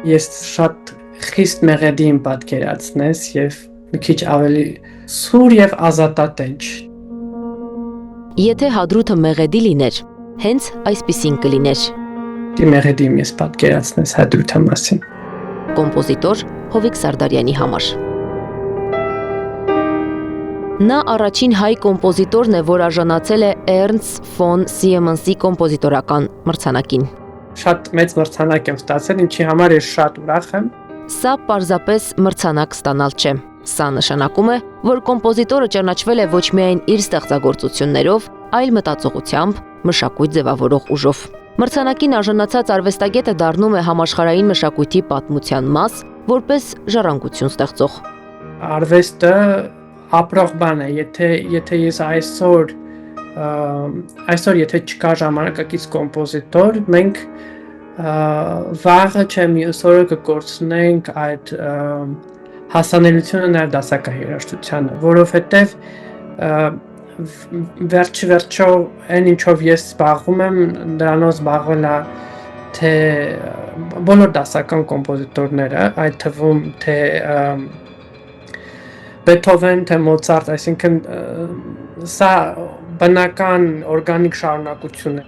ես շատ խիստ մեղեդի իմ պատկերացնես եւ մի քիչ ավելի սուր եւ ազատատենչ։ Եթե Հադրութը մեղեդի լիներ, հենց այսպիսին կլիներ։ Դի մեղեդի ես պատկերացնես Հադրութի մասին։ Կոմպոզիտոր Հովիկ Սարդարյանի համար։ Նա առաջին հայ կոմպոզիտորն է, որ արժանացել է Էրնստ ֆոն Սիեմենսի կոմպոզիտորական մրցանակին։ Շատ մեծ մրցանակ եմ ստացել, ինչի համար ես շատ ուրախ եմ։ Սա պարզապես մրցանակ ստանալ չէ։ Սա նշանակում է, որ կոմպոզիտորը ճանաչվել է ոչ միայն իր ստեղծագործություններով, այլ մտածողությամբ, մշակույթ ձևավորող ուժով։ Մրցանակին արժանացած արվեստագետը դառնում է համաշխարհային մշակույթի պատմության մաս, որպես ժառանգություն ստեղծող։ Արվեստը ապրող բան է, եթե ես այսօր եթե չկա ժամանակակից կոմպոզիտոր, մենք վաղը չէ մյուս օրը կկորցնենք այդ հասանելիությունը նաև դասական երաժշտությանը, որովհետև վերջիվերջո այն ինչով ես զբաղվում եմ, դրանով զբաղվել է թե բոլոր դասական կոմպոզիտորները, այդ թվում թե Բեթհովեն, թե Մոցարտ, այսինքն սա բնական օրգանիկ շարունակություն է։